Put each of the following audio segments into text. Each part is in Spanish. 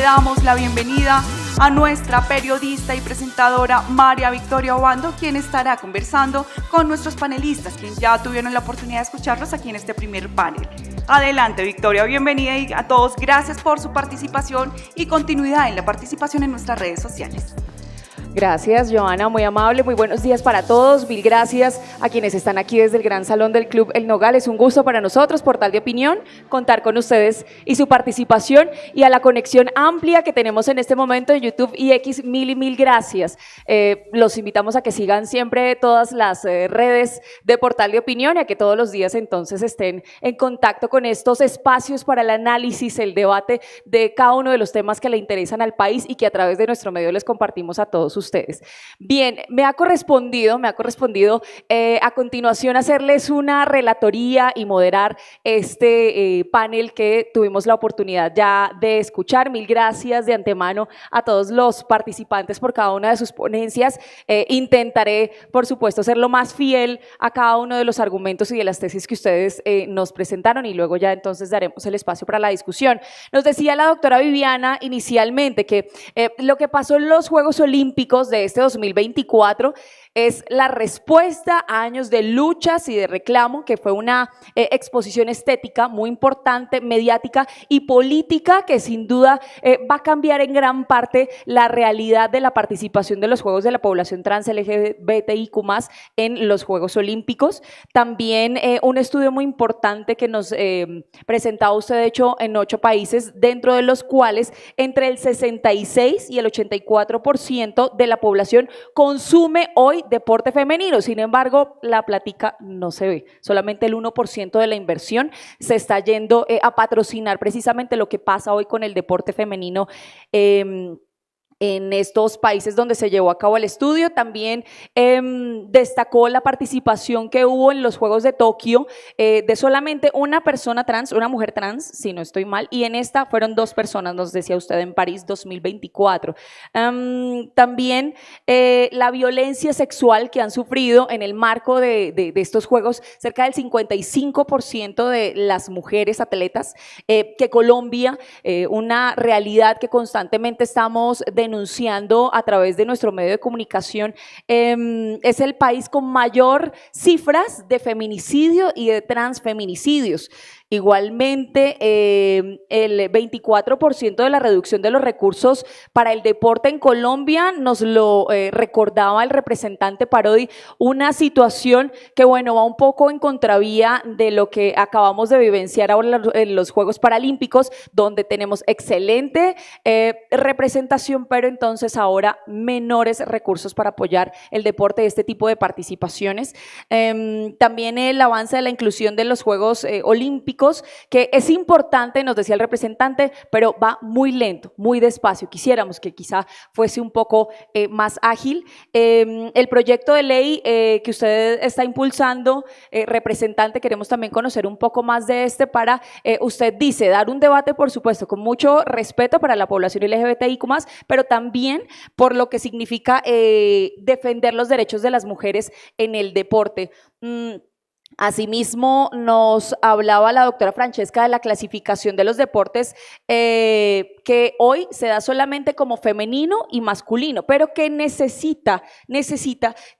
damos la bienvenida a nuestra periodista y presentadora María Victoria Obando, quien estará conversando con nuestros panelistas, quienes ya tuvieron la oportunidad de escucharlos aquí en este primer panel. Adelante, Victoria, bienvenida, y a todos gracias por su participación y continuidad en la participación en nuestras redes sociales. Gracias, Joana, muy amable, muy buenos días para todos. Mil gracias a quienes están aquí desde el Gran Salón del Club El Nogal. Es un gusto para nosotros, Portal de Opinión, contar con ustedes y su participación, y a la conexión amplia que tenemos en este momento en YouTube y X, mil gracias. Los invitamos a que sigan siempre todas las redes de Portal de Opinión y a que todos los días entonces estén en contacto con estos espacios para el análisis, el debate de cada uno de los temas que le interesan al país y que a través de nuestro medio les compartimos a todos ustedes. Bien, me ha correspondido a continuación hacerles una relatoría y moderar este panel que tuvimos la oportunidad ya de escuchar. Mil gracias de antemano a todos los participantes por cada una de sus ponencias. Intentaré, por supuesto, ser lo más fiel a cada uno de los argumentos y de las tesis que ustedes nos presentaron, y luego ya entonces daremos el espacio para la discusión. Nos decía la doctora Viviana inicialmente que lo que pasó en los Juegos Olímpicos de este 2024 es la respuesta a años de luchas y de reclamo, que fue una exposición estética muy importante, mediática y política, que sin duda va a cambiar en gran parte la realidad de la participación de los Juegos de la población trans LGBTIQ+ en los Juegos Olímpicos. También un estudio muy importante que nos presentaba usted, de hecho, en 8 países, dentro de los cuales entre el 66 y el 84% de la población consume hoy deporte femenino. Sin embargo, la plática no se ve. Solamente el 1% de la inversión se está yendo a patrocinar precisamente lo que pasa hoy con el deporte femenino en estos países donde se llevó a cabo el estudio. También destacó la participación que hubo en los Juegos de Tokio de solamente una persona trans, una mujer trans, si no estoy mal, y en esta fueron 2 personas, nos decía usted, en París 2024. También la violencia sexual que han sufrido en el marco de estos Juegos cerca del 55% de las mujeres atletas, que Colombia, una realidad que constantemente estamos denunciando a través de nuestro medio de comunicación, es el país con mayor cifras de feminicidio y de transfeminicidios. Igualmente, el 24% de la reducción de los recursos para el deporte en Colombia nos lo recordaba el representante Parodi, una situación que, bueno, va un poco en contravía de lo que acabamos de vivenciar ahora en los Juegos Paralímpicos, donde tenemos excelente representación, pero entonces ahora menores recursos para apoyar el deporte de este tipo de participaciones. También el avance de la inclusión de los Juegos Olímpicos, que es importante, nos decía el representante, pero va muy lento, muy despacio. Quisiéramos que quizá fuese un poco más ágil. El proyecto de ley que usted está impulsando, representante, queremos también conocer un poco más de para, usted dice, dar un debate, por supuesto, con mucho respeto para la población LGBTIQ+, pero también por lo que significa defender los derechos de las mujeres en el deporte. Asimismo, nos hablaba la doctora Francesca de la clasificación de los deportes, que hoy se da solamente como femenino y masculino, pero que necesita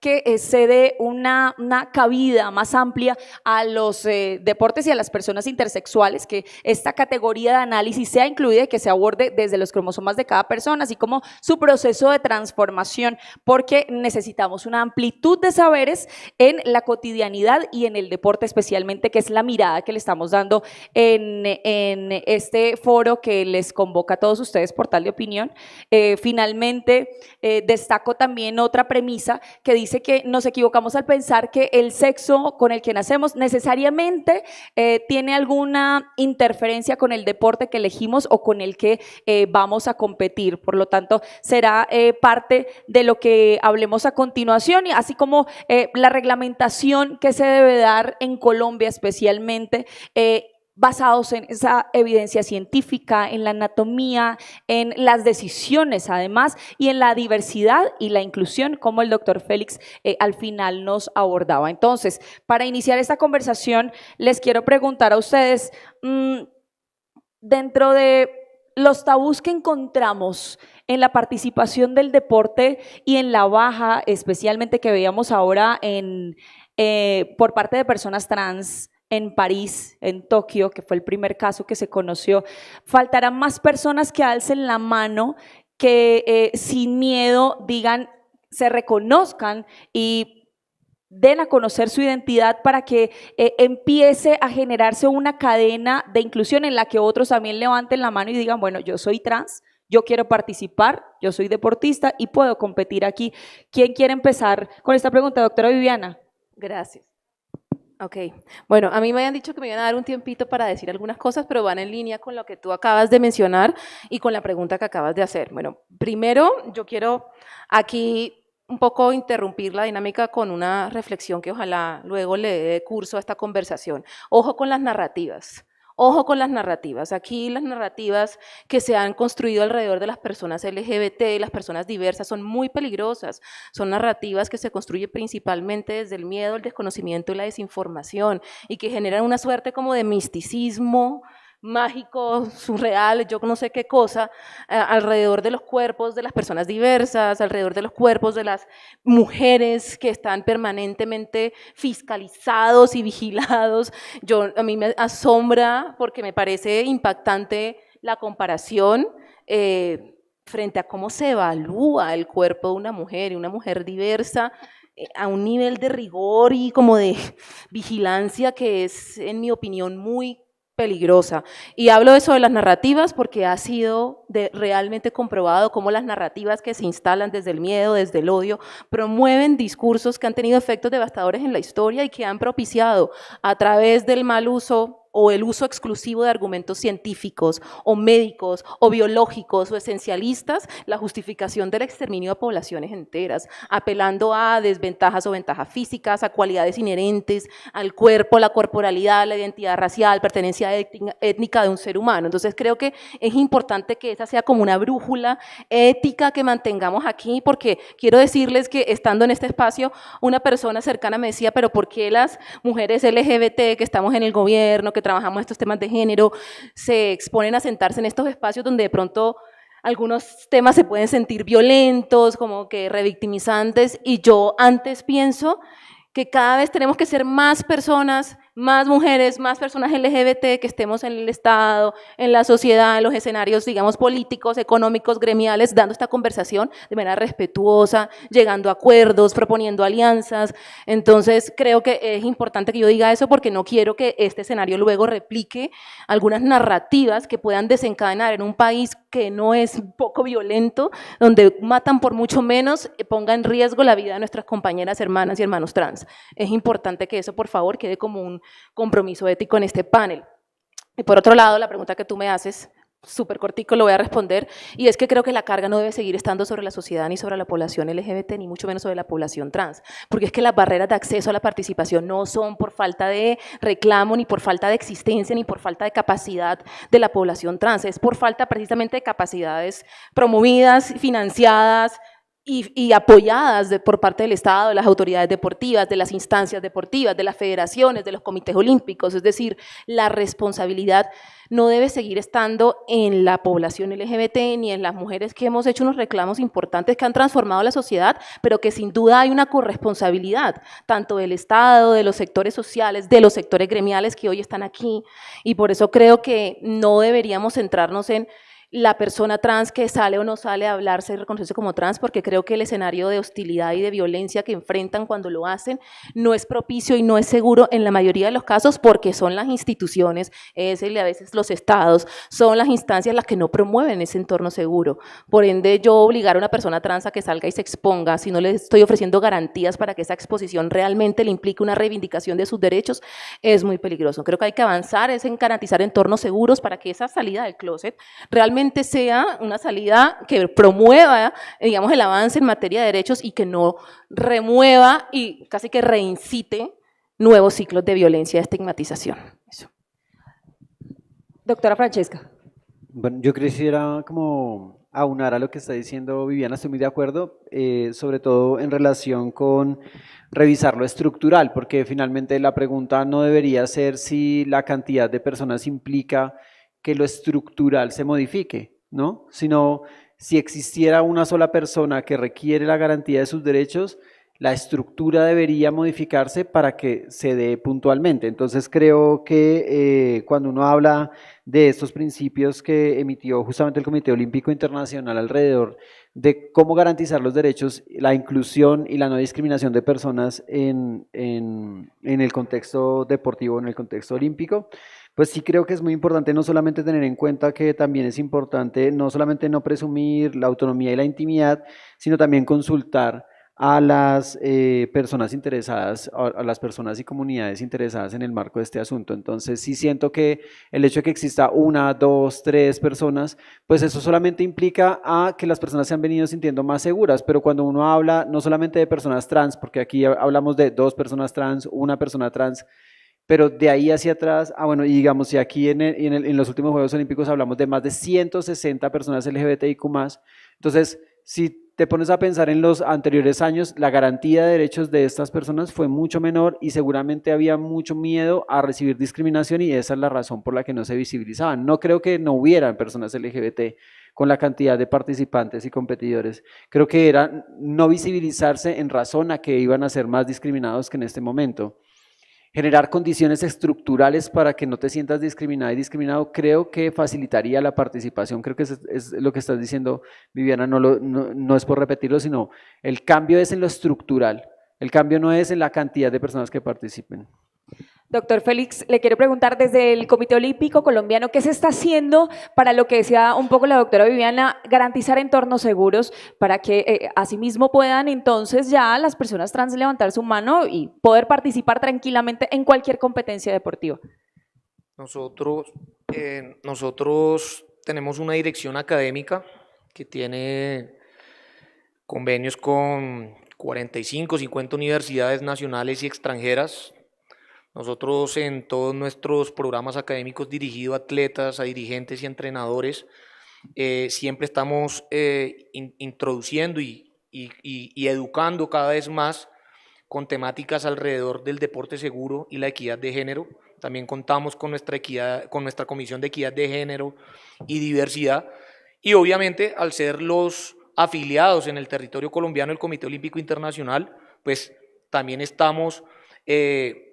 que se dé una cabida más amplia a los deportes y a las personas intersexuales, que esta categoría de análisis sea incluida y que se aborde desde los cromosomas de cada persona, así como su proceso de transformación, porque necesitamos una amplitud de saberes en la cotidianidad y en el deporte especialmente, que es la mirada que le estamos dando en este foro que les convoca a todos ustedes, Portal de Opinión. Finalmente, destaco también otra premisa que dice que nos equivocamos al pensar que el sexo con el que nacemos necesariamente tiene alguna interferencia con el deporte que elegimos o con el que vamos a competir. Por lo tanto, será parte de lo que hablemos a continuación, y así como la reglamentación que se debe dar en Colombia especialmente, basados en esa evidencia científica, en la anatomía, en las decisiones además, y en la diversidad y la inclusión, como el doctor Félix al final nos abordaba. Entonces, para iniciar esta conversación, les quiero preguntar a ustedes, dentro de los tabús que encontramos en la participación del deporte y en la baja, especialmente que veíamos ahora por parte de personas trans en París, en Tokio, que fue el primer caso que se conoció, faltarán más personas que alcen la mano, que sin miedo digan, se reconozcan y den a conocer su identidad para que empiece a generarse una cadena de inclusión en la que otros también levanten la mano y digan, bueno, yo soy trans, yo quiero participar, yo soy deportista y puedo competir aquí. ¿Quién quiere empezar con esta pregunta, doctora Viviana? Gracias. Ok, bueno, a mí me habían dicho que me iban a dar un tiempito para decir algunas cosas, pero van en línea con lo que tú acabas de mencionar y con la pregunta que acabas de hacer. Bueno, primero yo quiero aquí un poco interrumpir la dinámica con una reflexión que ojalá luego le dé curso a esta conversación. Ojo con las narrativas. Ojo con las narrativas. Aquí las narrativas que se han construido alrededor de las personas LGBT, las personas diversas, son muy peligrosas. Son narrativas que se construyen principalmente desde el miedo, el desconocimiento y la desinformación y que generan una suerte como de misticismo mágico, surreal, yo no sé qué cosa, alrededor de los cuerpos de las personas diversas, alrededor de los cuerpos de las mujeres que están permanentemente fiscalizados y vigilados. A mí me asombra porque me parece impactante la comparación frente a cómo se evalúa el cuerpo de una mujer y una mujer diversa a un nivel de rigor y como de vigilancia que es, en mi opinión, muy peligrosa. Y hablo de eso de las narrativas porque ha sido realmente comprobado cómo las narrativas que se instalan desde el miedo, desde el odio, promueven discursos que han tenido efectos devastadores en la historia y que han propiciado a través del mal uso o el uso exclusivo de argumentos científicos o médicos o biológicos o esencialistas, la justificación del exterminio de poblaciones enteras, apelando a desventajas o ventajas físicas, a cualidades inherentes al cuerpo, la corporalidad, la identidad racial, pertenencia étnica de un ser humano. Entonces creo que es importante que esa sea como una brújula ética que mantengamos aquí, porque quiero decirles que estando en este espacio, una persona cercana me decía, pero ¿por qué las mujeres LGBT que estamos en el gobierno, que trabajamos estos temas de género, se exponen a sentarse en estos espacios donde de pronto algunos temas se pueden sentir violentos, como que revictimizantes? Y yo antes pienso que cada vez tenemos que ser más personas, más mujeres, más personas LGBT que estemos en el Estado, en la sociedad, en los escenarios, digamos, políticos, económicos, gremiales, dando esta conversación de manera respetuosa, llegando a acuerdos, proponiendo alianzas. Entonces, creo que es importante que yo diga eso porque no quiero que este escenario luego replique algunas narrativas que puedan desencadenar en un país que no es poco violento, donde matan por mucho menos, ponga en riesgo la vida de nuestras compañeras, hermanas y hermanos trans. Es importante que eso, por favor, quede como un compromiso ético en este panel. Y por otro lado, la pregunta que tú me haces, súper cortico lo voy a responder, y es que creo que la carga no debe seguir estando sobre la sociedad ni sobre la población LGBT, ni mucho menos sobre la población trans, porque es que las barreras de acceso a la participación no son por falta de reclamo, ni por falta de existencia, ni por falta de capacidad de la población trans, es por falta precisamente de capacidades promovidas, financiadas, y apoyadas por parte del Estado, de las autoridades deportivas, de las instancias deportivas, de las federaciones, de los comités olímpicos. Es decir, la responsabilidad no debe seguir estando en la población LGBT ni en las mujeres que hemos hecho unos reclamos importantes que han transformado la sociedad, pero que sin duda hay una corresponsabilidad, tanto del Estado, de los sectores sociales, de los sectores gremiales que hoy están aquí, y por eso creo que no deberíamos centrarnos en la persona trans que sale o no sale a hablarse y reconocerse como trans, porque creo que el escenario de hostilidad y de violencia que enfrentan cuando lo hacen no es propicio y no es seguro en la mayoría de los casos, porque son las instituciones, y a veces los estados, son las instancias las que no promueven ese entorno seguro. Por ende, yo obligar a una persona trans a que salga y se exponga, si no le estoy ofreciendo garantías para que esa exposición realmente le implique una reivindicación de sus derechos, es muy peligroso. Creo que hay que avanzar es en garantizar entornos seguros para que esa salida del closet realmente sea una salida que promueva, digamos, el avance en materia de derechos y que no remueva y casi que reincite nuevos ciclos de violencia y estigmatización. Eso. Doctora Francesca. Bueno, yo quisiera como aunar a lo que está diciendo Viviana, estoy muy de acuerdo, sobre todo en relación con revisar lo estructural, porque finalmente la pregunta no debería ser si la cantidad de personas implica que lo estructural se modifique, ¿no? Sino si existiera una sola persona que requiere la garantía de sus derechos, la estructura debería modificarse para que se dé puntualmente. Entonces creo que cuando uno habla de estos principios que emitió justamente el Comité Olímpico Internacional alrededor de cómo garantizar los derechos, la inclusión y la no discriminación de personas en el contexto deportivo, en el contexto olímpico, pues sí creo que es muy importante no solamente tener en cuenta que también es importante no solamente no presumir la autonomía y la intimidad, sino también consultar a las personas interesadas, a las personas y comunidades interesadas en el marco de este asunto. Entonces sí siento que el hecho de que exista una, dos, tres personas, pues eso solamente implica a que las personas se han venido sintiendo más seguras, pero cuando uno habla no solamente de personas trans, porque aquí hablamos de 2 personas trans, una persona trans, pero de ahí hacia atrás, bueno, y digamos, si aquí en los últimos Juegos Olímpicos hablamos de más de 160 personas LGBTIQ+, entonces, si te pones a pensar en los anteriores años, la garantía de derechos de estas personas fue mucho menor y seguramente había mucho miedo a recibir discriminación y esa es la razón por la que no se visibilizaban. No creo que no hubieran personas LGBT con la cantidad de participantes y competidores. Creo que era no visibilizarse en razón a que iban a ser más discriminados que en este momento. Generar condiciones estructurales para que no te sientas discriminada y discriminado, creo que facilitaría la participación. Creo que es lo que estás diciendo, Viviana, no es por repetirlo, sino el cambio es en lo estructural, el cambio no es en la cantidad de personas que participen. Doctor Félix, le quiero preguntar desde el Comité Olímpico Colombiano, ¿qué se está haciendo para lo que decía un poco la doctora Viviana, garantizar entornos seguros para que asimismo puedan entonces ya las personas trans levantar su mano y poder participar tranquilamente en cualquier competencia deportiva? Nosotros tenemos una dirección académica que tiene convenios con 45, 50 universidades nacionales y extranjeras. Nosotros en todos nuestros programas académicos dirigidos a atletas, a dirigentes y entrenadores, siempre estamos introduciendo y educando cada vez más con temáticas alrededor del deporte seguro y la equidad de género. También contamos con nuestra Comisión de Equidad de Género y Diversidad. Y obviamente, al ser los afiliados en el territorio colombiano del Comité Olímpico Internacional, pues también estamos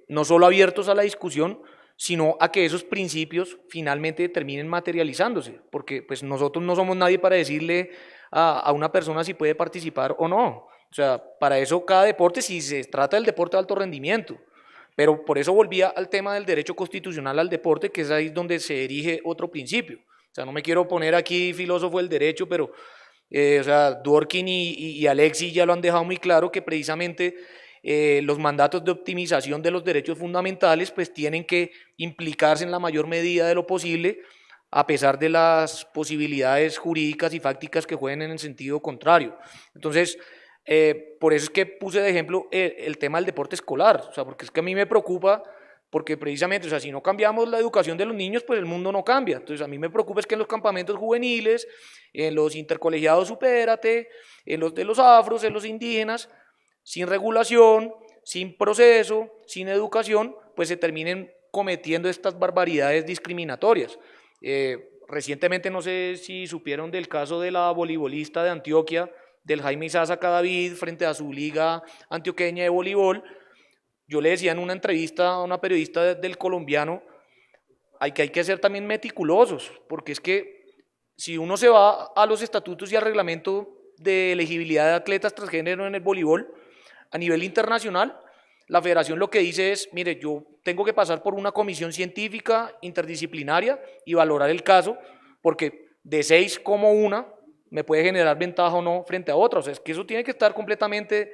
no solo abiertos a la discusión, sino a que esos principios finalmente terminen materializándose, porque pues nosotros no somos nadie para decirle a una persona si puede participar o no. O sea, para eso cada deporte, si se trata del deporte de alto rendimiento, pero por eso volvía al tema del derecho constitucional al deporte, que es ahí donde se erige otro principio. O sea, no me quiero poner aquí filósofo del derecho, pero o sea, Dworkin y Alexis ya lo han dejado muy claro que precisamente los mandatos de optimización de los derechos fundamentales pues tienen que implicarse en la mayor medida de lo posible a pesar de las posibilidades jurídicas y fácticas que jueguen en el sentido contrario. Entonces, por eso es que puse de ejemplo el tema del deporte escolar, o sea, porque es que a mí me preocupa, porque precisamente, o sea, si no cambiamos la educación de los niños, pues el mundo no cambia. Entonces, a mí me preocupa es que en los campamentos juveniles, en los intercolegiados Supérate, en los de los afros, en los indígenas, sin regulación, sin proceso, sin educación, pues se terminen cometiendo estas barbaridades discriminatorias. Recientemente, no sé si supieron del caso de la voleibolista de Antioquia, del Jaime Isaza Cadavid, frente a su liga antioqueña de voleibol. Yo le decía en una entrevista a una periodista del Colombiano, hay que ser también meticulosos, porque es que si uno se va a los estatutos y al reglamento de elegibilidad de atletas transgénero en el voleibol, a nivel internacional, la federación lo que dice es, mire, yo tengo que pasar por una comisión científica interdisciplinaria y valorar el caso, porque de 6 como una me puede generar ventaja o no frente a otra. O sea, es que eso tiene que estar completamente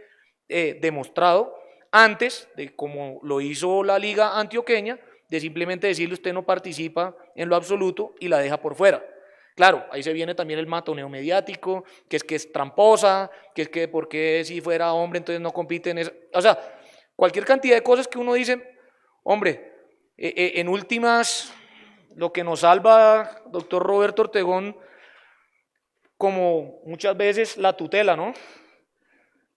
demostrado antes de, como lo hizo la liga antioqueña, de simplemente decirle usted no participa en lo absoluto y la deja por fuera. Claro, ahí se viene también el matoneo mediático, que es tramposa, que es que porque si fuera hombre entonces no compite en eso. O sea, cualquier cantidad de cosas que uno dice, hombre, en últimas, lo que nos salva, doctor Roberto Ortegón, como muchas veces la tutela, ¿no?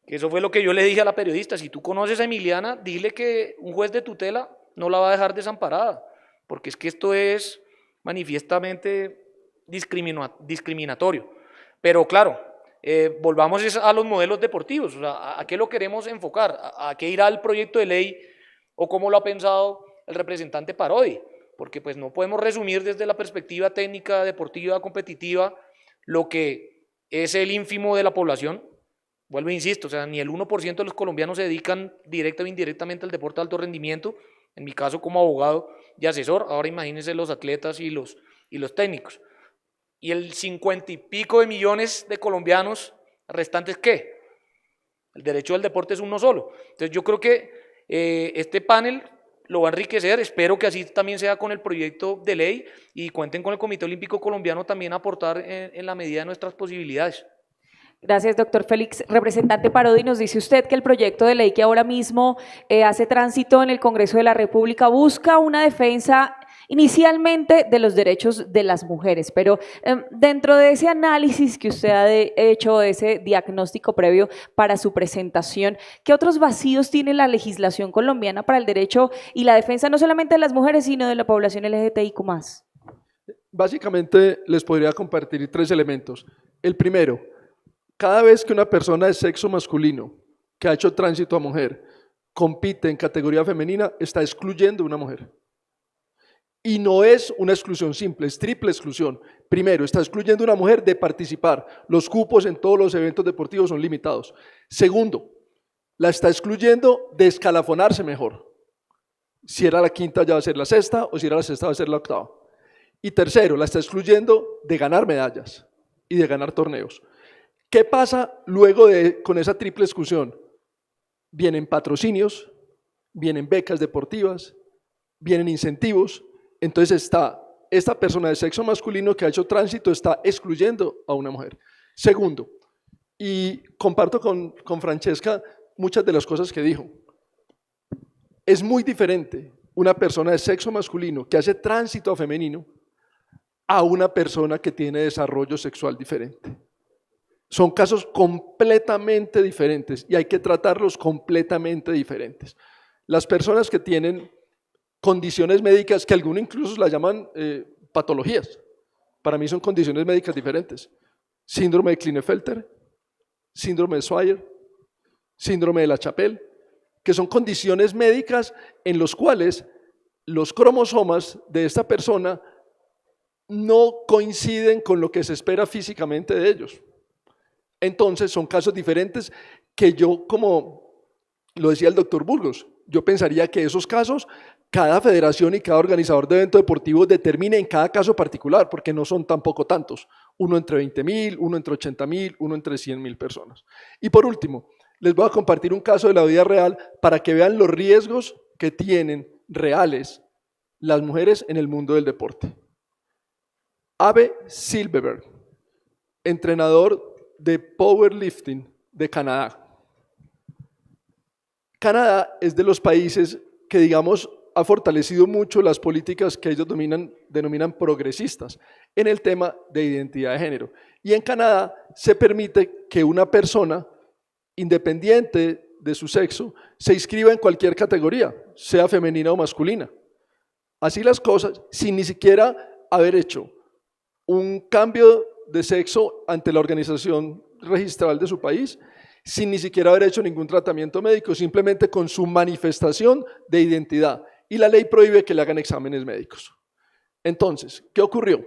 Que eso fue lo que yo le dije a la periodista, si tú conoces a Emiliana, dile que un juez de tutela no la va a dejar desamparada, porque es que esto es manifiestamente discriminatorio. Pero claro, volvamos a los modelos deportivos, o sea, ¿a qué lo queremos enfocar? ¿A qué irá el proyecto de ley o cómo lo ha pensado el representante Parodi? Porque pues no podemos resumir desde la perspectiva técnica, deportiva, competitiva, lo que es el ínfimo de la población. Vuelvo e insisto, o sea, ni el 1% de los colombianos se dedican directa o indirectamente al deporte de alto rendimiento, en mi caso como abogado y asesor, ahora imagínense los atletas y los técnicos. Y el 50 y pico de millones de colombianos restantes, ¿qué? El derecho del deporte es uno solo. Entonces yo creo que este panel lo va a enriquecer, espero que así también sea con el proyecto de ley y cuenten con el Comité Olímpico Colombiano también a aportar en la medida de nuestras posibilidades. Gracias, doctor Félix. Representante Parodi, nos dice usted que el proyecto de ley que ahora mismo hace tránsito en el Congreso de la República busca una defensa inicialmente de los derechos de las mujeres, pero dentro de ese análisis que usted ha hecho, de ese diagnóstico previo para su presentación, ¿qué otros vacíos tiene la legislación colombiana para el derecho y la defensa no solamente de las mujeres, sino de la población LGBTIQ+? Básicamente les podría compartir 3 elementos. El primero, cada vez que una persona de sexo masculino que ha hecho tránsito a mujer compite en categoría femenina, está excluyendo a una mujer. Y no es una exclusión simple, es triple exclusión. Primero, está excluyendo a una mujer de participar. Los cupos en todos los eventos deportivos son limitados. Segundo, la está excluyendo de escalafonarse mejor. Si era la quinta ya va a ser la sexta, o si era la sexta va a ser la octava. Y tercero, la está excluyendo de ganar medallas y de ganar torneos. ¿Qué pasa luego con esa triple exclusión? Vienen patrocinios, vienen becas deportivas, vienen incentivos. Entonces esta persona de sexo masculino que ha hecho tránsito está excluyendo a una mujer. Segundo, y comparto con Francesca muchas de las cosas que dijo. Es muy diferente una persona de sexo masculino que hace tránsito a femenino a una persona que tiene desarrollo sexual diferente. Son casos completamente diferentes y hay que tratarlos completamente diferentes. Las personas que tienen condiciones médicas, que algunos incluso las llaman patologías, para mí son condiciones médicas diferentes. Síndrome de Klinefelter, síndrome de Swyer, síndrome de la Chapelle, que son condiciones médicas en los cuales los cromosomas de esta persona no coinciden con lo que se espera físicamente de ellos. Entonces son casos diferentes que yo, como lo decía el doctor Burgos, yo pensaría que esos casos, cada federación y cada organizador de evento deportivo determine en cada caso particular, porque no son tampoco tantos, uno entre 20.000, uno entre 80.000, uno entre 100.000 personas. Y por último, les voy a compartir un caso de la vida real para que vean los riesgos que tienen reales las mujeres en el mundo del deporte. Ave Silverberg, entrenador de powerlifting de Canadá. Canadá es de los países que, digamos, ha fortalecido mucho las políticas que ellos denominan progresistas en el tema de identidad de género. Y en Canadá se permite que una persona, independiente de su sexo, se inscriba en cualquier categoría, sea femenina o masculina. Así las cosas, sin ni siquiera haber hecho un cambio de sexo ante la organización registral de su país, sin ni siquiera haber hecho ningún tratamiento médico, simplemente con su manifestación de identidad. Y la ley prohíbe que le hagan exámenes médicos. Entonces, ¿qué ocurrió?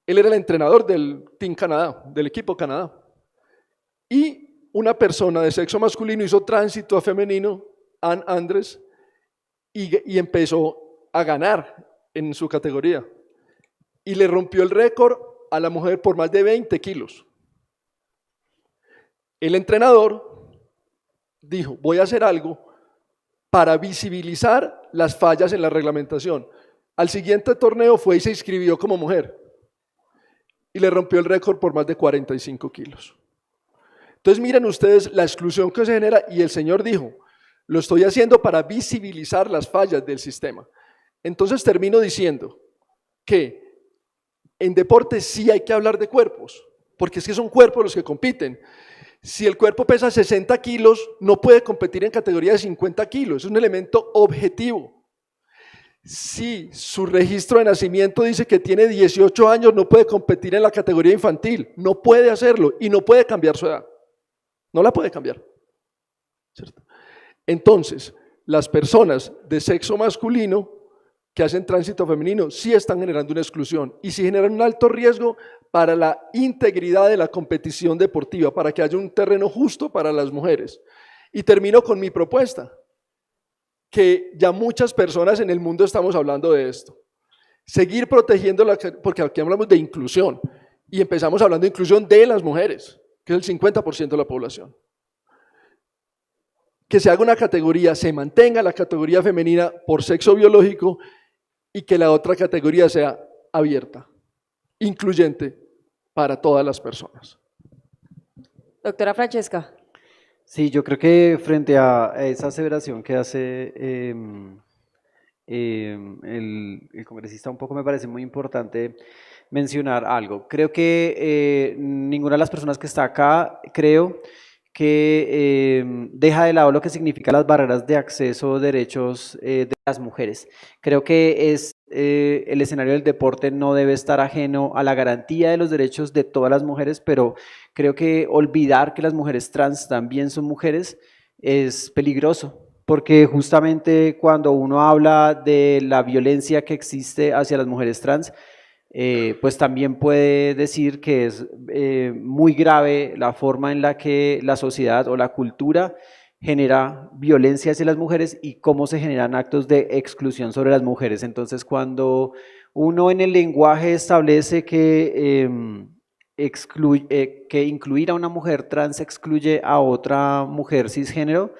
Él era el entrenador del Team Canadá, del equipo Canadá. Y una persona de sexo masculino hizo tránsito a femenino, Ann Andres, y empezó a ganar en su categoría. Y le rompió el récord a la mujer por más de 20 kilos. El entrenador dijo, voy a hacer algo para visibilizar las fallas en la reglamentación. Al siguiente torneo fue y se inscribió como mujer y le rompió el récord por más de 45 kilos. Entonces miren ustedes la exclusión que se genera y el señor dijo, lo estoy haciendo para visibilizar las fallas del sistema. Entonces termino diciendo que en deporte sí hay que hablar de cuerpos, porque es que son cuerpos los que compiten. Si el cuerpo pesa 60 kilos, no puede competir en categoría de 50 kilos, es un elemento objetivo. Si su registro de nacimiento dice que tiene 18 años, no puede competir en la categoría infantil, no puede hacerlo y no puede cambiar su edad. No la puede cambiar. ¿Cierto? Entonces, las personas de sexo masculino que hacen tránsito femenino sí están generando una exclusión y sí generan un alto riesgo para la integridad de la competición deportiva, para que haya un terreno justo para las mujeres. Y termino con mi propuesta, que ya muchas personas en el mundo estamos hablando de esto. Seguir protegiendo, porque aquí hablamos de inclusión y empezamos hablando de inclusión de las mujeres, que es el 50% de la población. Que se haga una categoría, se mantenga la categoría femenina por sexo biológico y que la otra categoría sea abierta, incluyente para todas las personas. Doctora Francesca. Sí, yo creo que frente a esa aseveración que hace el congresista, un poco me parece muy importante mencionar algo. Creo que ninguna de las personas que está acá, creo que deja de lado lo que significan las barreras de acceso o derechos de las mujeres. Creo que el escenario del deporte no debe estar ajeno a la garantía de los derechos de todas las mujeres, pero creo que olvidar que las mujeres trans también son mujeres es peligroso, porque justamente cuando uno habla de la violencia que existe hacia las mujeres trans, pues también puede decir que es muy grave la forma en la que la sociedad o la cultura genera violencia hacia las mujeres y cómo se generan actos de exclusión sobre las mujeres. Entonces, cuando uno en el lenguaje establece que incluir a una mujer trans excluye a otra mujer cisgénero,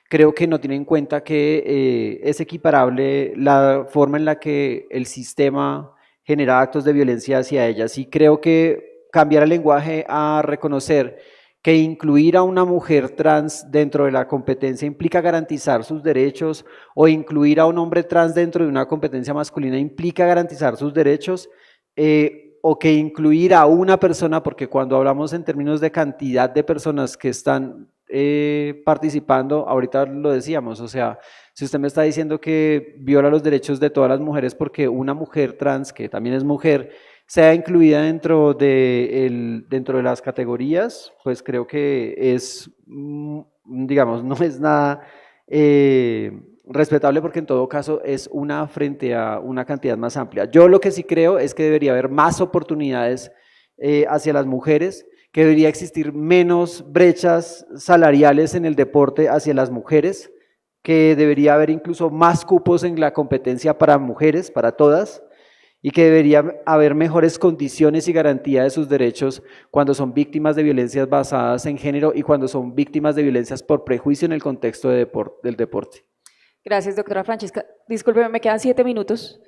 creo que no tiene en cuenta que es equiparable la forma en la que el sistema genera actos de violencia hacia ellas. Y creo que cambiar el lenguaje a reconocer que incluir a una mujer trans dentro de la competencia implica garantizar sus derechos, o incluir a un hombre trans dentro de una competencia masculina implica garantizar sus derechos, o que incluir a una persona, porque cuando hablamos en términos de cantidad de personas que están participando, ahorita lo decíamos, o sea, si usted me está diciendo que viola los derechos de todas las mujeres porque una mujer trans, que también es mujer, sea incluida dentro de las categorías, pues creo que es, digamos, no es nada respetable, porque en todo caso es una frente a una cantidad más amplia. Yo lo que sí creo es que debería haber más oportunidades hacia las mujeres, que debería existir menos brechas salariales en el deporte hacia las mujeres, que debería haber incluso más cupos en la competencia para mujeres, para todas, y que debería haber mejores condiciones y garantía de sus derechos cuando son víctimas de violencias basadas en género y cuando son víctimas de violencias por prejuicio en el contexto del deporte. Gracias, doctora Francesca. Discúlpeme, me quedan 7 minutos.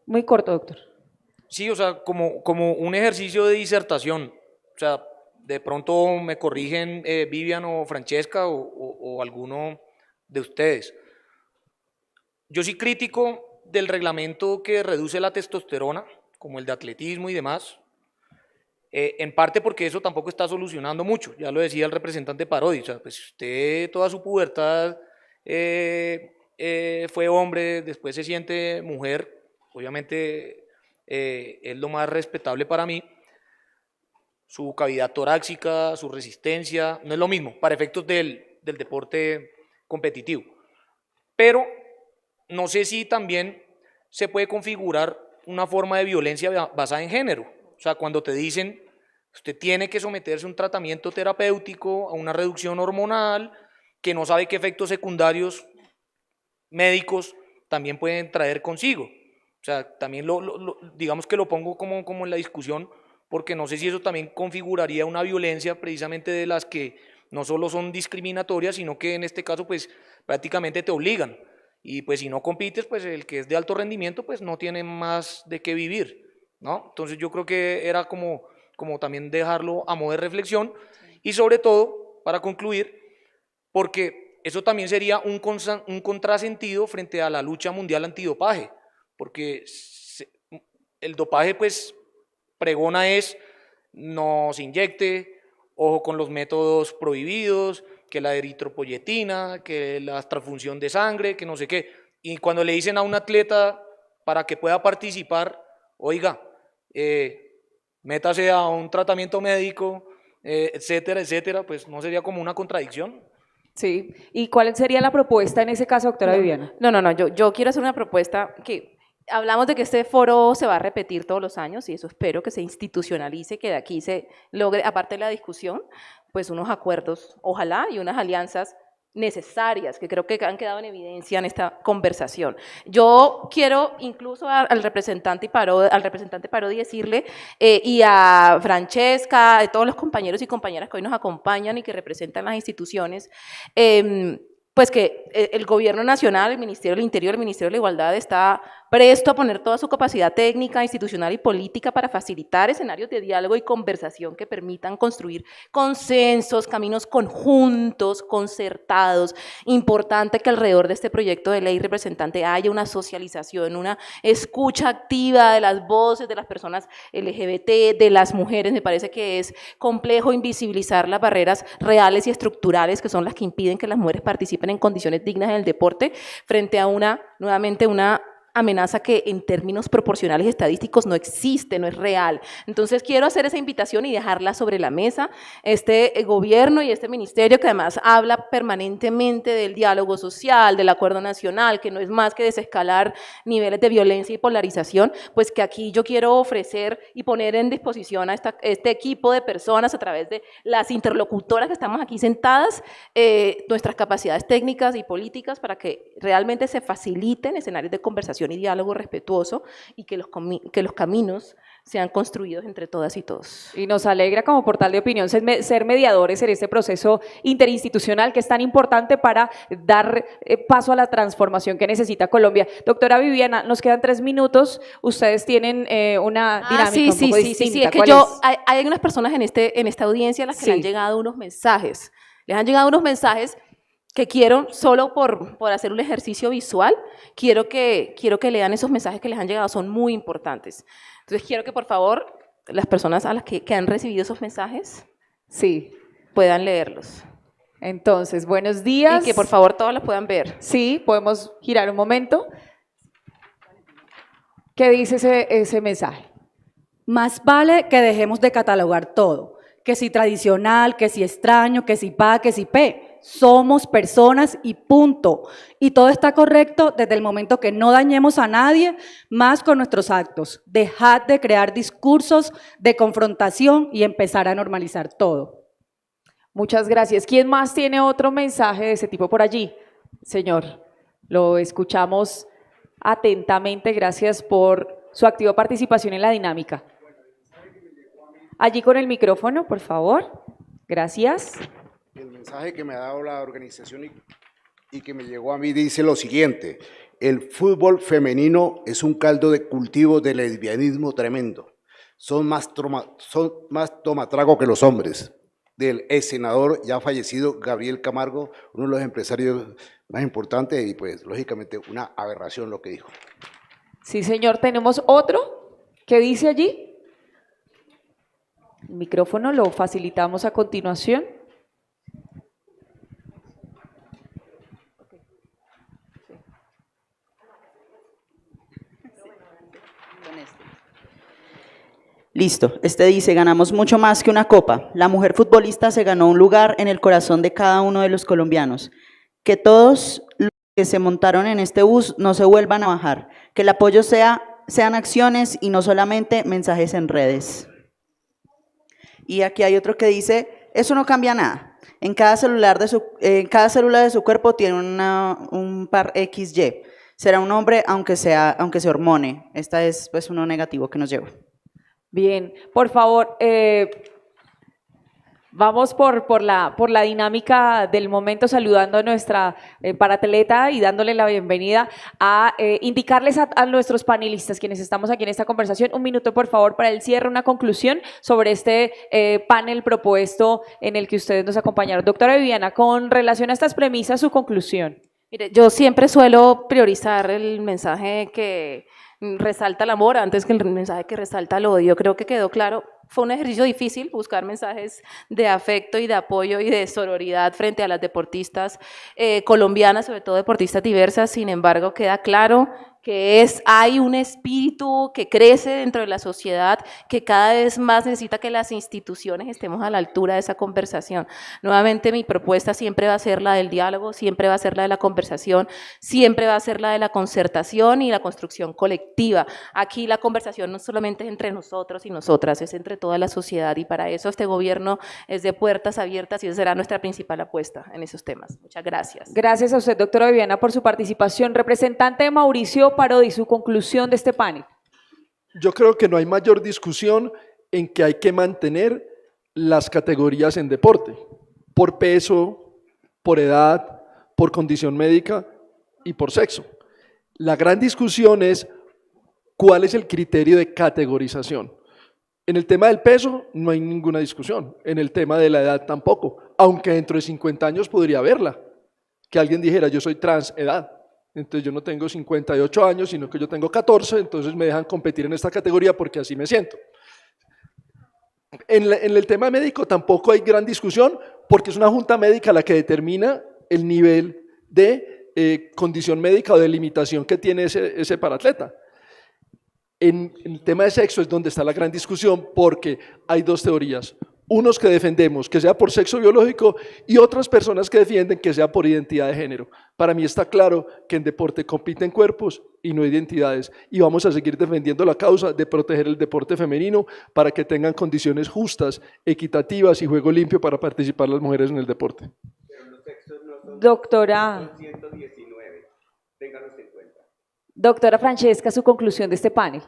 Muy corto, doctor. Sí, o sea, como un ejercicio de disertación, o sea, de pronto me corrigen Vivian o Francesca o alguno de ustedes. Yo sí crítico del reglamento que reduce la testosterona, como el de atletismo y demás, en parte porque eso tampoco está solucionando mucho, ya lo decía el representante Parodi, o sea, pues usted toda su pubertad fue hombre, después se siente mujer, obviamente es lo más respetable para mí, su cavidad torácica, su resistencia, no es lo mismo para efectos del deporte competitivo. Pero no sé si también se puede configurar una forma de violencia basada en género. O sea, cuando te dicen, usted tiene que someterse a un tratamiento terapéutico, a una reducción hormonal, que no sabe qué efectos secundarios médicos también pueden traer consigo. O sea, también digamos que lo pongo como en la discusión, porque no sé si eso también configuraría una violencia precisamente de las que no solo son discriminatorias, sino que en este caso pues prácticamente te obligan. Y pues si no compites, pues el que es de alto rendimiento pues no tiene más de qué vivir, ¿no? Entonces yo creo que era como también dejarlo a modo de reflexión y sobre todo, para concluir, porque eso también sería un contrasentido frente a la lucha mundial antidopaje, porque el dopaje pues pregona es no se inyecte, ojo con los métodos prohibidos, que la eritropoyetina, que la transfusión de sangre, que no sé qué. Y cuando le dicen a un atleta para que pueda participar, oiga, métase a un tratamiento médico, etcétera, etcétera, pues no sería como una contradicción. Sí. ¿Y cuál sería la propuesta en ese caso, doctora Viviana? No, yo quiero hacer una propuesta que hablamos de que este foro se va a repetir todos los años y eso espero que se institucionalice, que de aquí se logre, aparte de la discusión, pues unos acuerdos, ojalá, y unas alianzas necesarias, que creo que han quedado en evidencia en esta conversación. Yo quiero incluso al representante Parodi decirle, y a Francesca, a todos los compañeros y compañeras que hoy nos acompañan y que representan las instituciones, pues que el Gobierno Nacional, el Ministerio del Interior, el Ministerio de la Igualdad está presto a poner toda su capacidad técnica, institucional y política para facilitar escenarios de diálogo y conversación que permitan construir consensos, caminos conjuntos, concertados. Importante que alrededor de este proyecto de ley, representante, haya una socialización, una escucha activa de las voces de las personas LGBT, de las mujeres. Me parece que es complejo invisibilizar las barreras reales y estructurales que son las que impiden que las mujeres participen en condiciones dignas en el deporte frente a nuevamente una amenaza que en términos proporcionales estadísticos no existe, no es real. Entonces quiero hacer esa invitación y dejarla sobre la mesa. Este gobierno y este ministerio que además habla permanentemente del diálogo social, del acuerdo nacional, que no es más que desescalar niveles de violencia y polarización, pues que aquí yo quiero ofrecer y poner en disposición a este equipo de personas a través de las interlocutoras que estamos aquí sentadas, nuestras capacidades técnicas y políticas para que realmente se faciliten escenarios de conversación y diálogo respetuoso y que los caminos sean construidos entre todas y todos. Y nos alegra como portal de opinión ser mediadores en este proceso interinstitucional que es tan importante para dar paso a la transformación que necesita Colombia. Doctora Viviana, nos quedan 3 minutos. Ustedes tienen una dinámica un poco distinta. Sí, es que hay unas personas en esta audiencia a las que le han llegado unos mensajes. Les han llegado unos mensajes que quiero, solo por hacer un ejercicio visual, quiero que lean esos mensajes que les han llegado, son muy importantes. Entonces quiero que por favor las personas a las que han recibido esos mensajes sí, puedan leerlos. Entonces, buenos días. Y que por favor todos los puedan ver. Sí, podemos girar un momento. ¿Qué dice ese mensaje? Más vale que dejemos de catalogar todo, que si tradicional, que si extraño, que si pa, que si pe. Somos personas y punto. Y todo está correcto desde el momento que no dañemos a nadie más con nuestros actos. Dejad de crear discursos de confrontación y empezar a normalizar todo. Muchas gracias. ¿Quién más tiene otro mensaje de ese tipo por allí? Señor, lo escuchamos atentamente. Gracias por su activa participación en la dinámica. Allí con el micrófono, por favor. Gracias. El mensaje que me ha dado la organización y que me llegó a mí dice lo siguiente: el fútbol femenino es un caldo de cultivo del lesbianismo tremendo. Son más tomatrago que los hombres. Del ex senador ya fallecido Gabriel Camargo, uno de los empresarios más importantes y pues lógicamente una aberración lo que dijo. Sí, señor. ¿Tenemos otro? ¿Qué dice allí? El micrófono lo facilitamos a continuación. Listo, este dice: ganamos mucho más que una copa. La mujer futbolista se ganó un lugar en el corazón de cada uno de los colombianos. Que todos los que se montaron en este bus no se vuelvan a bajar. Que el apoyo sean acciones y no solamente mensajes en redes. Y aquí hay otro que dice: eso no cambia nada. En cada célula de su cuerpo tiene un par XY. Será un hombre aunque se hormone. Esta es pues uno negativo que nos lleva. Bien, por favor, vamos por la dinámica del momento, saludando a nuestra paratleta y dándole la bienvenida a indicarles a nuestros panelistas, quienes estamos aquí en esta conversación, un minuto por favor para el cierre, una conclusión sobre este panel propuesto en el que ustedes nos acompañaron. Doctora Viviana, con relación a estas premisas, su conclusión. Mire, yo siempre suelo priorizar el mensaje que resalta el amor antes que el mensaje que resalta el odio. Creo que quedó claro. Fue un ejercicio difícil buscar mensajes de afecto y de apoyo y de sororidad frente a las deportistas colombianas, sobre todo deportistas diversas. Sin embargo, queda claro hay un espíritu que crece dentro de la sociedad que cada vez más necesita que las instituciones estemos a la altura de esa conversación. Nuevamente, mi propuesta siempre va a ser la del diálogo, siempre va a ser la de la conversación, siempre va a ser la de la concertación y la construcción colectiva. Aquí la conversación no solamente es entre nosotros y nosotras, es entre toda la sociedad, y para eso este gobierno es de puertas abiertas y esa será nuestra principal apuesta en esos temas. Muchas gracias. Gracias a usted, doctora Viviana, por su participación. Representante Mauricio Parodi, su conclusión de este panel. Yo creo que no hay mayor discusión en que hay que mantener las categorías en deporte, por peso, por edad, por condición médica y por sexo. La gran discusión es cuál es el criterio de categorización. En el tema del peso no hay ninguna discusión, en el tema de la edad tampoco, aunque dentro de 50 años podría haberla, que alguien dijera yo soy trans edad. Entonces yo no tengo 58 años, sino que yo tengo 14, entonces me dejan competir en esta categoría porque así me siento. En el tema médico tampoco hay gran discusión, porque es una junta médica la que determina el nivel de condición médica o de limitación que tiene ese paratleta. En el tema de sexo es donde está la gran discusión, porque hay dos teorías. Unos que defendemos que sea por sexo biológico y otras personas que defienden que sea por identidad de género. Para mí está claro que en deporte compiten cuerpos y no identidades, y vamos a seguir defendiendo la causa de proteger el deporte femenino para que tengan condiciones justas, equitativas y juego limpio para participar las mujeres en el deporte. Doctora, doctora Francesca, su conclusión de este panel.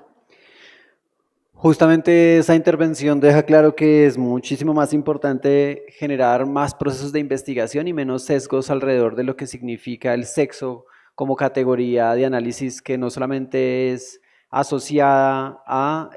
Justamente esa intervención deja claro que es muchísimo más importante generar más procesos de investigación y menos sesgos alrededor de lo que significa el sexo como categoría de análisis, que no solamente es asociada a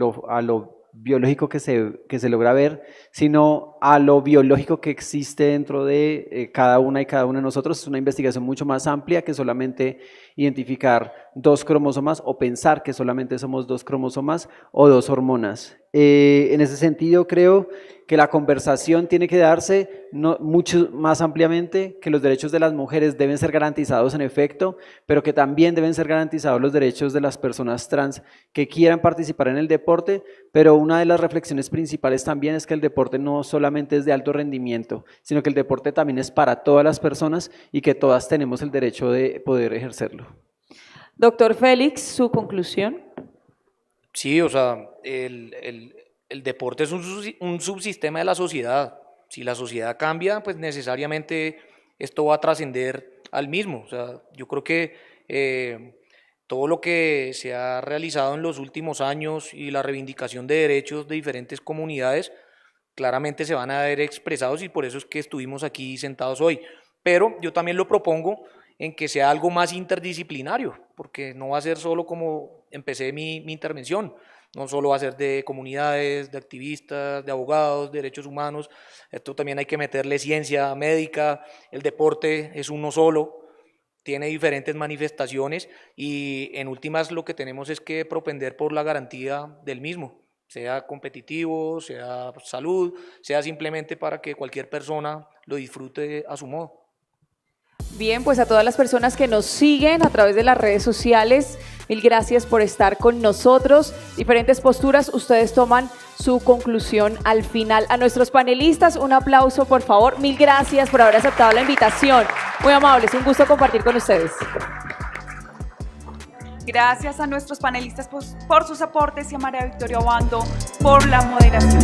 lo biológico que se logra ver, sino a lo biológico que existe dentro de cada una y cada uno de nosotros. Es una investigación mucho más amplia que solamente identificar 2 cromosomas o pensar que solamente somos 2 cromosomas o 2 hormonas. En ese sentido, creo que la conversación tiene que darse mucho más ampliamente, que los derechos de las mujeres deben ser garantizados en efecto, pero que también deben ser garantizados los derechos de las personas trans que quieran participar en el deporte, pero una de las reflexiones principales también es que el deporte no solamente es de alto rendimiento, sino que el deporte también es para todas las personas y que todas tenemos el derecho de poder ejercerlo. Doctor Félix, su conclusión. Sí, o sea, el deporte es un subsistema de la sociedad. Si la sociedad cambia, pues necesariamente esto va a trascender al mismo. O sea, yo creo que todo lo que se ha realizado en los últimos años y la reivindicación de derechos de diferentes comunidades claramente se van a ver expresados, y por eso es que estuvimos aquí sentados hoy. Pero yo también lo propongo en que sea algo más interdisciplinario, porque no va a ser solo como empecé mi intervención, no solo va a ser de comunidades, de activistas, de abogados, de derechos humanos. Esto también hay que meterle ciencia médica. El deporte es uno solo, tiene diferentes manifestaciones, y en últimas lo que tenemos es que propender por la garantía del mismo, sea competitivo, sea salud, sea simplemente para que cualquier persona lo disfrute a su modo. Bien, pues a todas las personas que nos siguen a través de las redes sociales, mil gracias por estar con nosotros. Diferentes posturas, ustedes toman su conclusión al final. A nuestros panelistas, un aplauso, por favor. Mil gracias por haber aceptado la invitación. Muy amables, un gusto compartir con ustedes. Gracias a nuestros panelistas por sus aportes y a María Victoria Obando por la moderación.